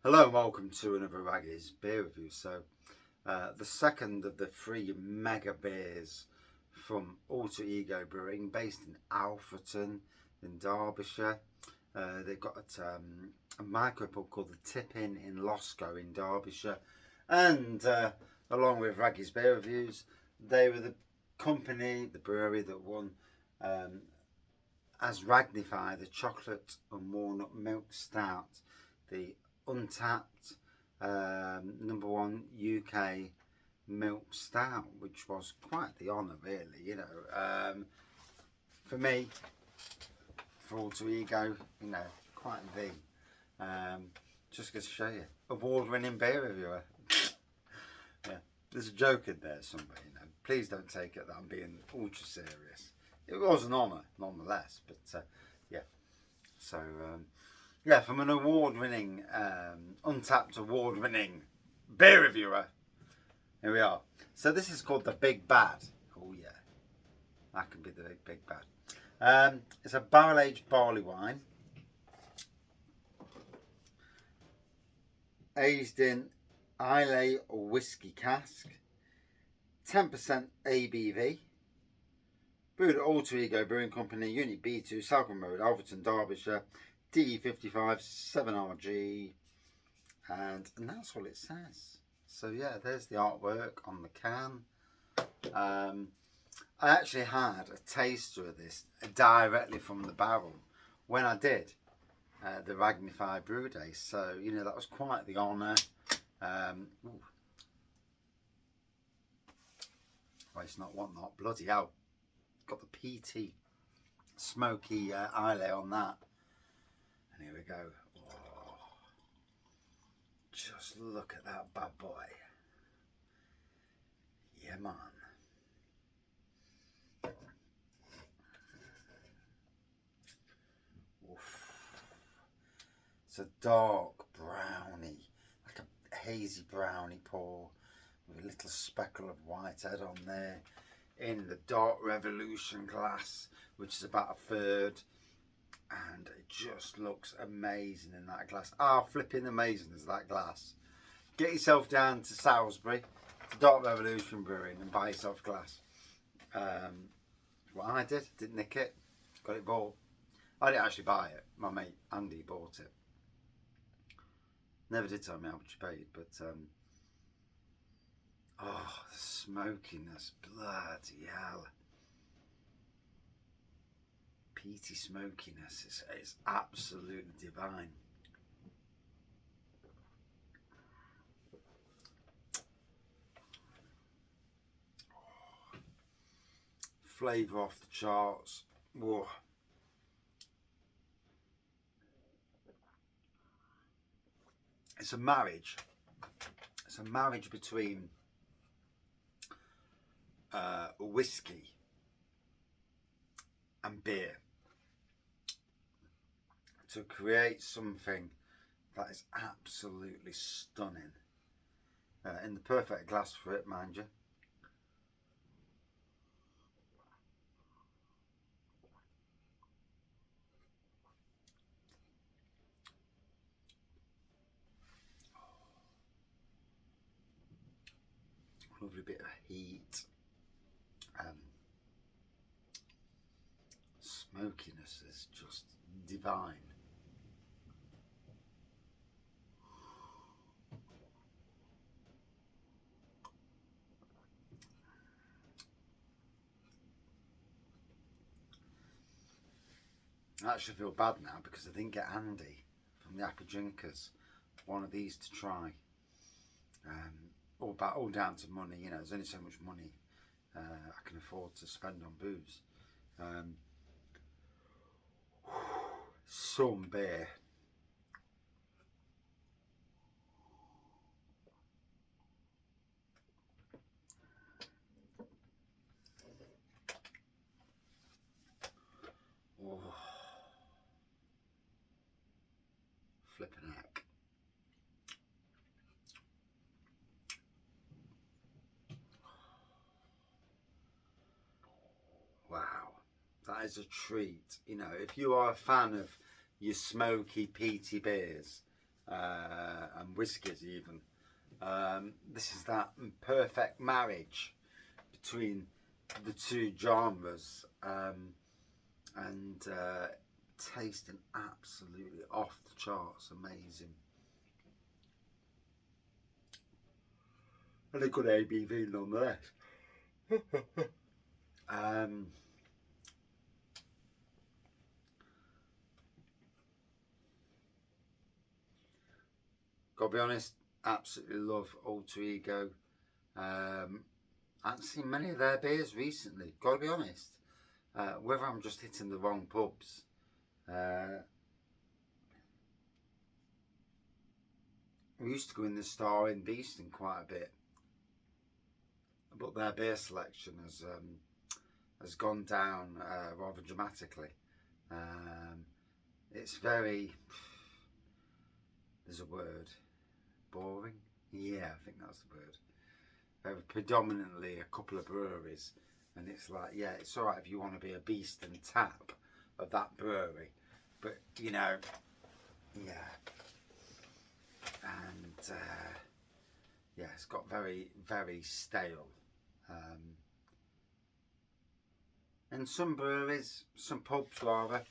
Hello and welcome to another Raggy's beer review. The second of the three mega beers from Alter Ego Brewing, based in Alfreton in Derbyshire. They've got a micro pub called the Tip Inn in Loscoe in Derbyshire, and along with Raggy's beer reviews, they were the company, the brewery that won as Ragnify the chocolate and walnut milk stout, the untapped #1 UK milk stout, which was quite the honour, really. For me, for Alter Ego, quite the just to show you, award-winning beer reviewer. Yeah, there's a joke in there somewhere. Please don't take it that I'm being ultra serious. It was an honour, nonetheless. But yeah, so. From an award-winning, untapped award-winning beer reviewer, here we are. So this is called the Big Bad. Oh yeah, that can be the big bad. It's a barrel aged barley wine, aged in Islay whiskey cask, 10% ABV. Brewed at Alter Ego Brewing Company, Unit B2, Southern Road, Alfreton, Derbyshire. D55 7RG, and that's all it says. So yeah, there's the artwork on the can. I actually had a taster of this directly from the barrel when I did the Ragnify Brew Day, so that was quite the honour. Well, it's not whatnot, bloody hell, got the PT smoky Islay on that. Here we go. Oh, just look at that bad boy. Yeah, man. Oof. It's a dark brownie, like a hazy brownie pour with a little speckle of white head on there, in the Dark Revolution glass, which is about a third. And it just looks amazing in that glass. Flipping amazing is that glass. Get yourself down to Salisbury, to Dark Revolution Brewing, and buy yourself a glass. What I didn't nick it, got it bought. I didn't actually buy it, my mate Andy bought it. Never did tell me how much he paid, but the smokiness, bloody hell. Peaty smokiness is absolutely divine. Flavour off the charts. Whoa. It's a marriage. It's a marriage between whiskey and beer to create something that is absolutely stunning, in the perfect glass for it, mind you. Lovely bit of heat, smokiness is just divine. I actually feel bad now because I didn't get Andy from the Happy Drinkers one of these to try. All down to money. There's only so much money I can afford to spend on booze. Some beer. Oh, flipping heck. Wow, that is a treat. If you are a fan of your smoky, peaty beers, and whiskies even. This is that perfect marriage between the two genres, and tasting absolutely off the charts, amazing. And a good ABV nonetheless. Gotta be honest, absolutely love Alter Ego. I haven't seen many of their beers recently, gotta be honest. Whether I'm just hitting the wrong pubs. We used to go in the Star in Beeston quite a bit, but their beer selection has gone down rather dramatically. It's very, there's a word, boring? Yeah, I think that's the word. Very predominantly a couple of breweries, and it's like, yeah, it's alright if you want to be a beast and tap of that brewery, but you know, yeah. And yeah, it's got very, very stale. And some breweries, some pubs rather,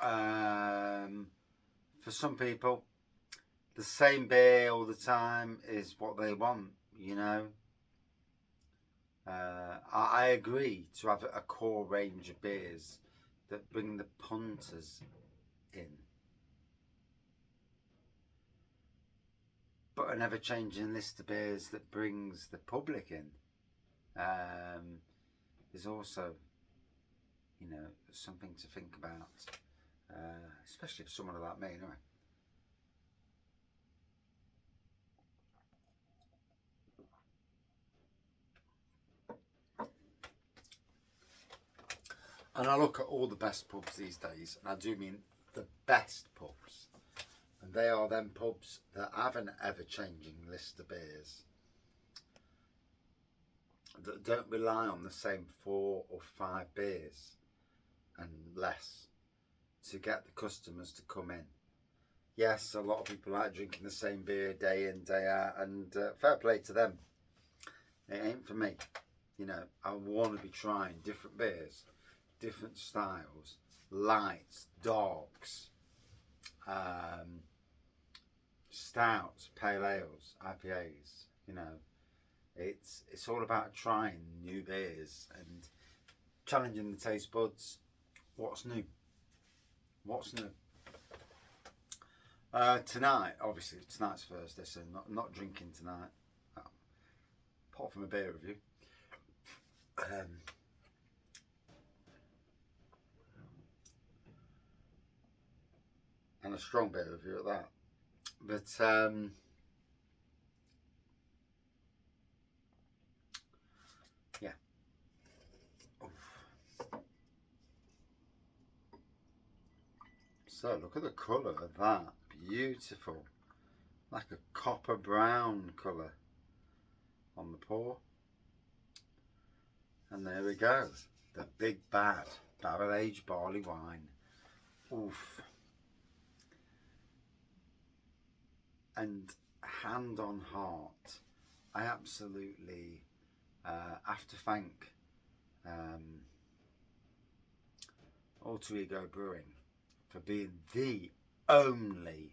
for some people, the same beer all the time is what they want, you know. I agree to have a core range of beers that bring the punters in, but an ever-changing list of beers that brings the public in is also, you know, something to think about, especially for someone like me, anyway. And I look at all the best pubs these days, and I do mean the best pubs. And they are them pubs that have an ever-changing list of beers, that don't rely on the same 4 or 5 beers and less to get the customers to come in. Yes, a lot of people like drinking the same beer day in, day out, and fair play to them. It ain't for me. You know, I want to be trying different beers, different styles, lights, darks, stouts, pale ales, IPAs. You know, it's all about trying new beers and challenging the taste buds. What's new? What's new? Tonight, obviously, tonight's Thursday, so not drinking tonight, apart from a beer review. And a strong beer review at that. But yeah. So look at the colour of that. Beautiful. Like a copper brown colour on the pour. And there we go. The big bad barrel aged barley wine. Oof. And hand on heart, I absolutely have to thank Alter Ego Brewing for being the only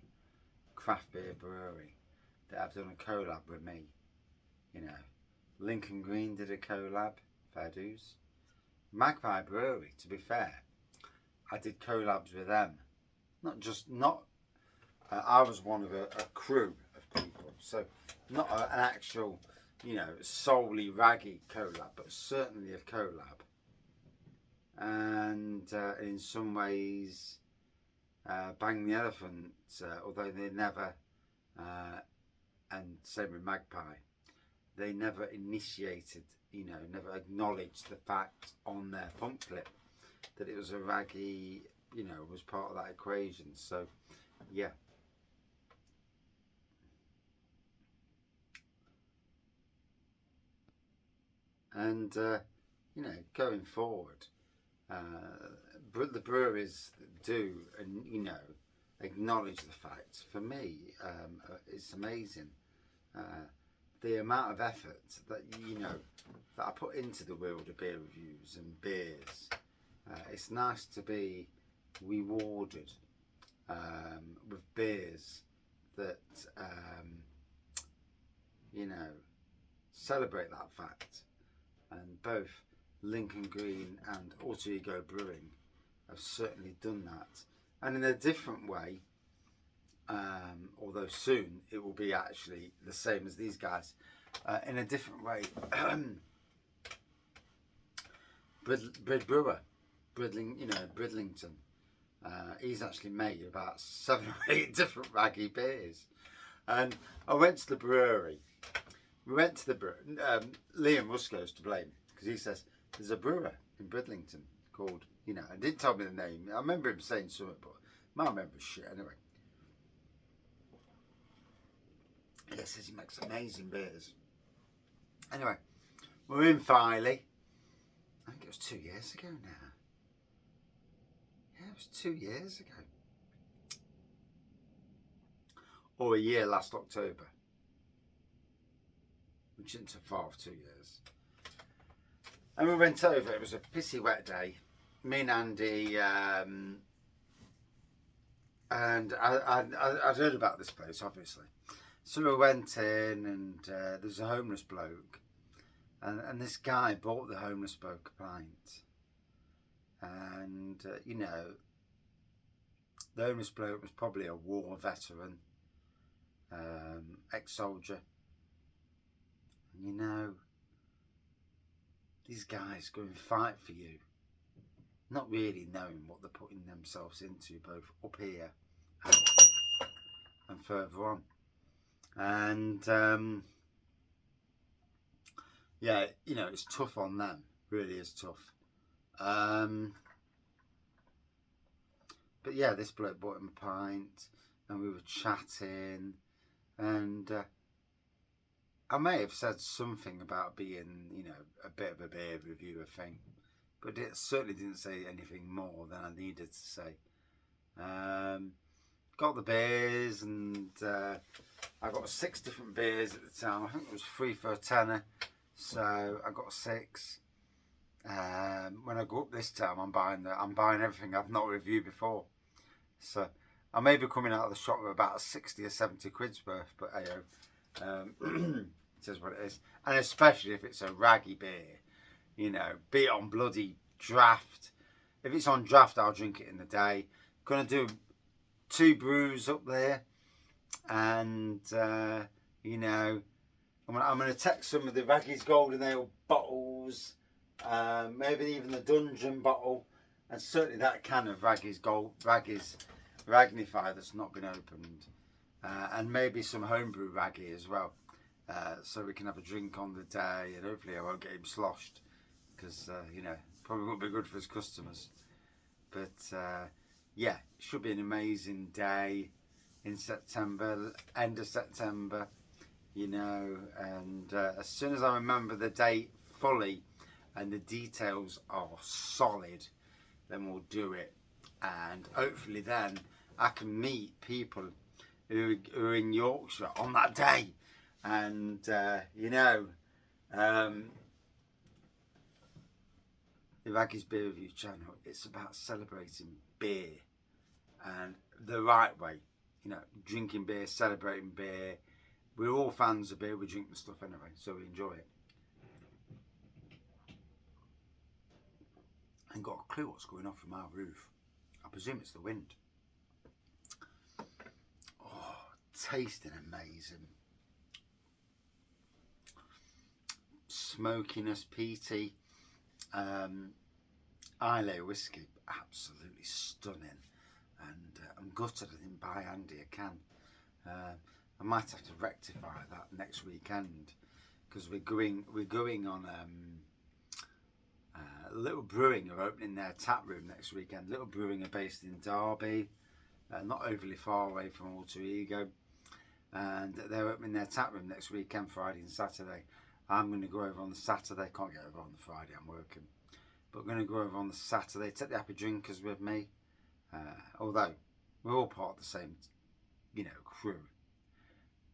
craft beer brewery that have done a collab with me. You know, Lincoln Green did a collab, fair dues. Magpie Brewery, to be fair, I did collabs with them. I was one of a crew of people, so not an actual, you know, solely raggy collab, but certainly a collab. And in some ways, Bang the Elephant, although they never, and same with Magpie, they never initiated, you know, never acknowledged the fact on their pump clip that it was a raggy, you know, was part of that equation. So, yeah. And, you know, going forward, the breweries do, and, you know, acknowledge the fact. For me, it's amazing the amount of effort that that I put into the world of beer reviews and beers. It's nice to be rewarded with beers that celebrate that fact. And both Lincoln Green and Alter Ego Brewing have certainly done that, and in a different way. Although soon it will be actually the same as these guys, in a different way. Brewer, Bridlington. He's actually made about 7 or 8 different raggy beers, and I went to the brewery. We went to the brewery. Liam Rusco's to blame because he says there's a brewer in Bridlington called, and didn't tell me the name. I remember him saying something, but my memory's shit anyway. He says he makes amazing beers. Anyway, we're in Filey. I think it was 2 years ago now. Yeah, it was 2 years ago. Or a year last October. Which isn't so far off 2 years. And we went over. It was a pissy wet day. Me and Andy, and I'd heard about this place, obviously. So we went in, and there's a homeless bloke, and this guy bought the homeless bloke a pint, and the homeless bloke was probably a war veteran, ex-soldier. And these guys go and fight for you, not really knowing what they're putting themselves into, both up here and further on. And yeah, it's tough on them. Really is tough. But yeah, this bloke bought him a pint, and we were chatting, and I may have said something about being, a bit of a beer reviewer thing, but it certainly didn't say anything more than I needed to say. Got the beers, and I got 6 different beers at the time. I think it was 3 for a tenner, so I got 6. When I go up this time, I'm buying everything I've not reviewed before. So I may be coming out of the shop with about 60 or 70 quid's worth, but it is what it is. And especially if it's a raggy beer, be it on bloody draft. If it's on draft, I'll drink it in the day. Gonna do 2 brews up there, and I'm gonna take some of the Raggy's Golden Ale bottles, maybe even the Dungeon bottle, and certainly that can of Raggy's Ragnify that's not been opened, and maybe some homebrew Raggy as well, so we can have a drink on the day, and hopefully I won't get him sloshed, because probably won't be good for his customers. But yeah, it should be an amazing day in September, end of September, and as soon as I remember the date fully and the details are solid, then we'll do it. And hopefully then I can meet people who are in Yorkshire on that day. And, the Raggy's Beer Review channel, it's about celebrating beer and the right way. Drinking beer, celebrating beer. We're all fans of beer, we drink the stuff anyway, so we enjoy it. I ain't got a clue what's going on from our roof. I presume it's the wind. Oh, tasting amazing. Smokiness, peaty. Islay whiskey, absolutely stunning. And I'm gutted I didn't buy Andy a can. I might have to rectify that next weekend, because we're going on Little Brewing are opening their tap room next weekend. Little Brewing are based in Derby, not overly far away from Alter Ego, and they're opening their tap room next weekend, Friday and Saturday. I'm going to go over on the Saturday. Can't get over on the Friday, I'm working, but I'm going to go over on the Saturday, take the happy drinkers with me, although we're all part of the same, crew.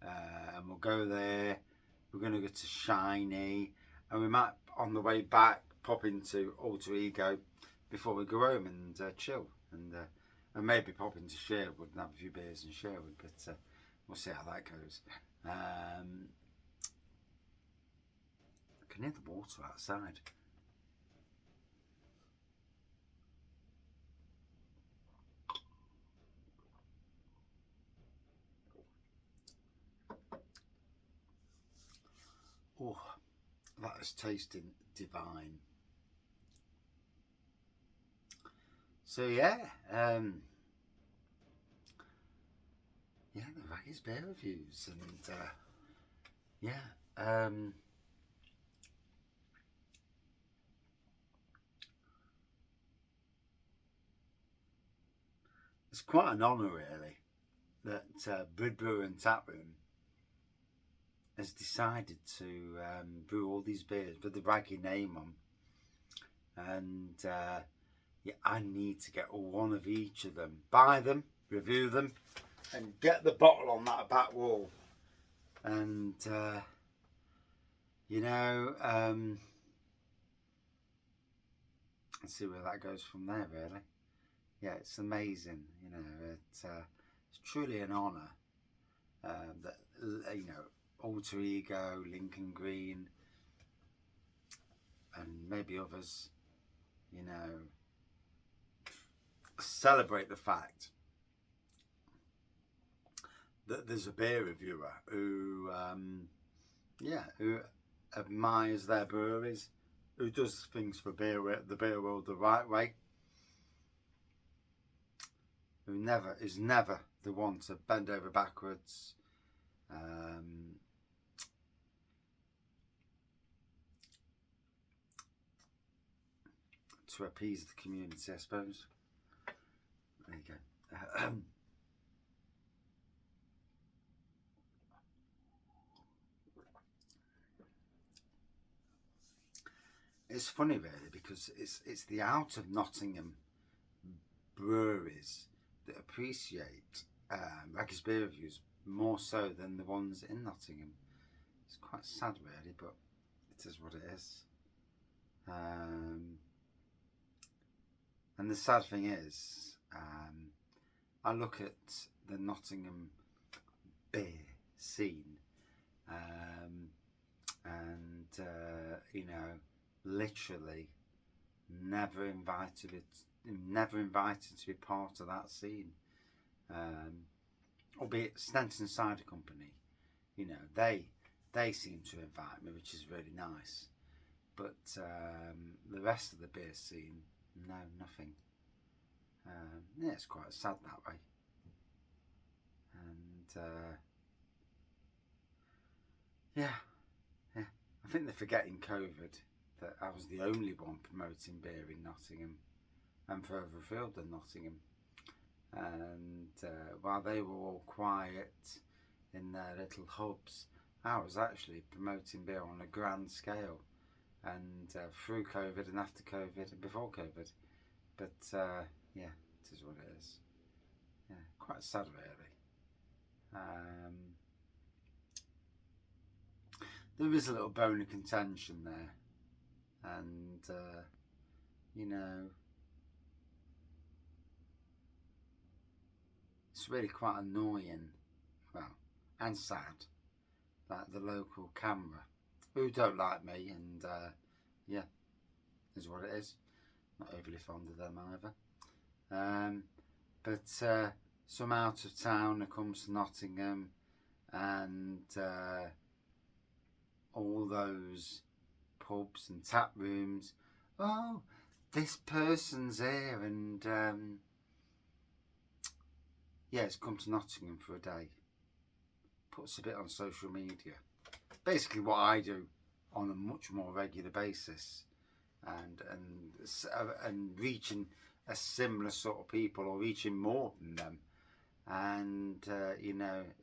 And we'll go there. We're going to go to Shiny, and we might, on the way back, pop into Alter Ego before we go home and chill, and maybe pop into Sherwood and have a few beers in Sherwood, but we'll see how that goes. I can hear the water outside. Oh, that is tasting divine. So yeah, the Ragged's Beer Reviews, and it's quite an honour really that Brewery and Taproom has decided to brew all these beers with the Raggy name on, and I need to get one of each of them, buy them, review them, and get the bottle on that back wall, and and see where that goes from there really. Yeah, it's amazing, it's truly an honour that, Alter Ego, Lincoln Green, and maybe others, celebrate the fact that there's a beer reviewer who admires their breweries, who does things for the beer world the right way, who is never the one to bend over backwards, to appease the community, I suppose. There you go. It's funny really, because it's the out of Nottingham breweries that appreciate Ragged's Beer Reviews more so than the ones in Nottingham. It's quite sad really, but it is what it is. And the sad thing is, I look at the Nottingham beer scene, and literally never invited to be part of that scene. Albeit Stenton Cider Company, they seem to invite me, which is really nice. But the rest of the beer scene, no, nothing. It's quite sad that way. And I think they're forgetting COVID, that I was the only one promoting beer in Nottingham and further afield than Nottingham. And while they were all quiet in their little hubs, I was actually promoting beer on a grand scale, and through COVID and after COVID and before COVID. But it is what it is. Yeah, quite sad really. There is a little bone of contention there, and it's really quite annoying, and sad, like the local camera, who don't like me, and is what it is. Not overly fond of them either. But some out of towner comes to Nottingham, and all those pubs and tap rooms, oh, this person's here, and it's come to Nottingham for a day. Puts a bit on social media. Basically what I do on a much more regular basis, and reaching a similar sort of people, or reaching more than them, and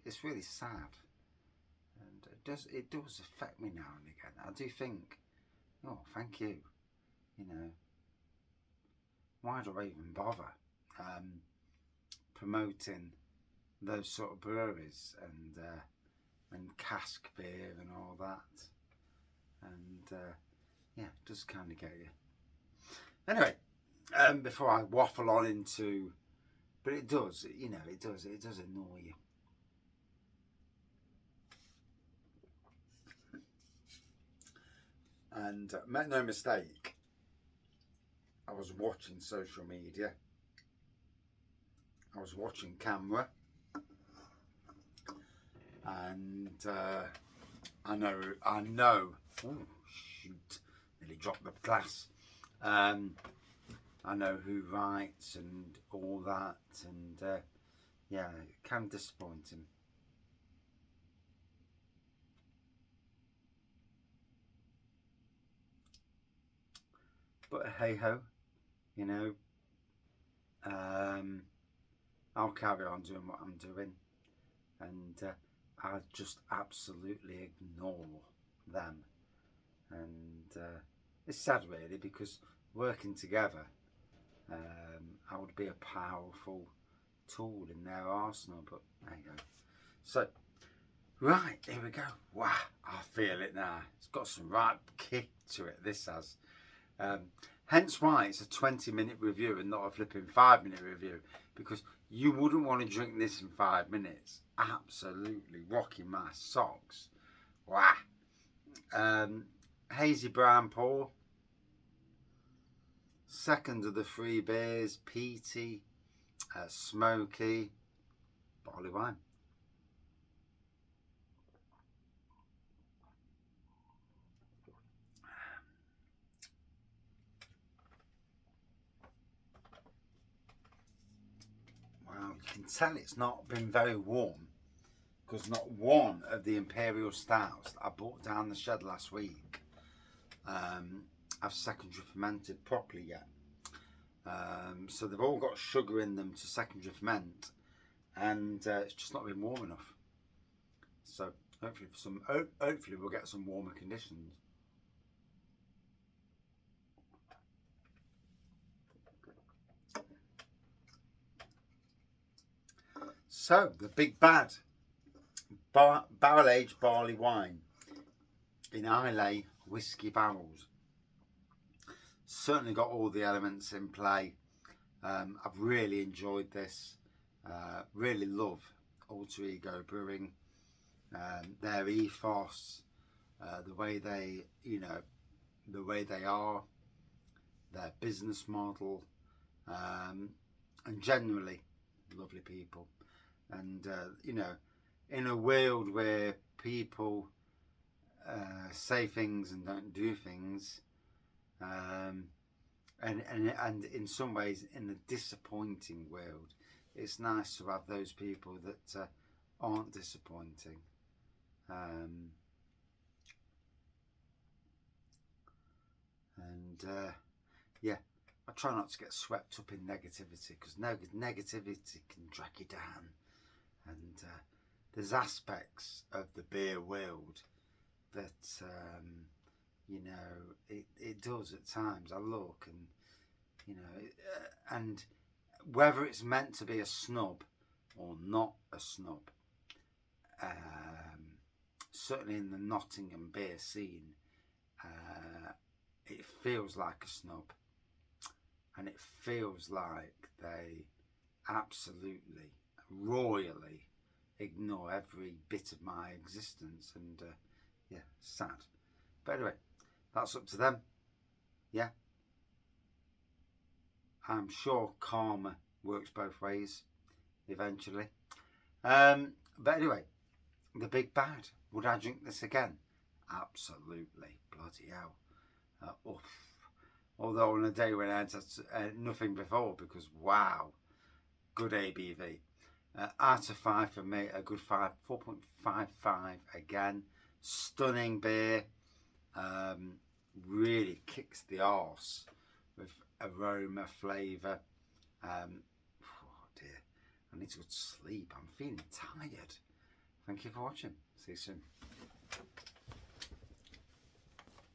it's really sad, and it does affect me now and again. I do think, oh, thank you, why do I even bother? promoting those sort of breweries and cask beer and all that, and yeah, it does kind of get you. Anyway, before I waffle on into, but it does, you know, it does annoy you. And make no mistake, I was watching social media, I was watching camera, and I know, oh shoot, nearly dropped the glass. I know who writes and all that, and yeah, it can disappoint him. But hey ho, you know, I'll carry on doing what I'm doing, and I'll just absolutely ignore them. And it's sad really, because working together, I would be a powerful tool in their arsenal, but there you go. So, right, here we go. Wow, I feel it now. It's got some right kick to it, this has. Hence why it's a 20-minute review and not a flipping 5-minute review, because you wouldn't want to drink this in 5 minutes. Absolutely rocking my socks. Wow. Hazy brown pour. Second of the 3 beers, peaty, smoky, barley wine. Wow, you can tell it's not been very warm, because not one of the imperial stouts that I brought down the shed last week I've secondary fermented properly yet. So they've all got sugar in them to secondary ferment, and it's just not been warm enough. So hopefully we'll get some warmer conditions. So the big bad barrel aged barley wine in Islay whiskey barrels. Certainly got all the elements in play. I've really enjoyed this. Really love Alter Ego Brewing, their ethos, the way they, you know, the way they are, their business model, and generally lovely people. And you know, in a world where people say things and don't do things, and in some ways in a disappointing world, it's nice to have those people that aren't disappointing. Yeah, I try not to get swept up in negativity, because negativity can drag you down, and there's aspects of the beer world that you know, it does at times. I look and, you know, and whether it's meant to be a snub or not a snub, certainly in the Nottingham beer scene, it feels like a snub, and it feels like they absolutely, royally ignore every bit of my existence, and yeah, sad. But anyway, that's up to them. Yeah, I'm sure karma works both ways eventually. But anyway, the big bad. Would I drink this again? Absolutely. Bloody hell. Although on a day when I had nothing before, because wow, good ABV. Out of 5 for me, a good 4.55 again. Stunning beer. Really kicks the arse with aroma, flavour. Oh dear, I need to go to sleep. I'm feeling tired. Thank you for watching. See you soon.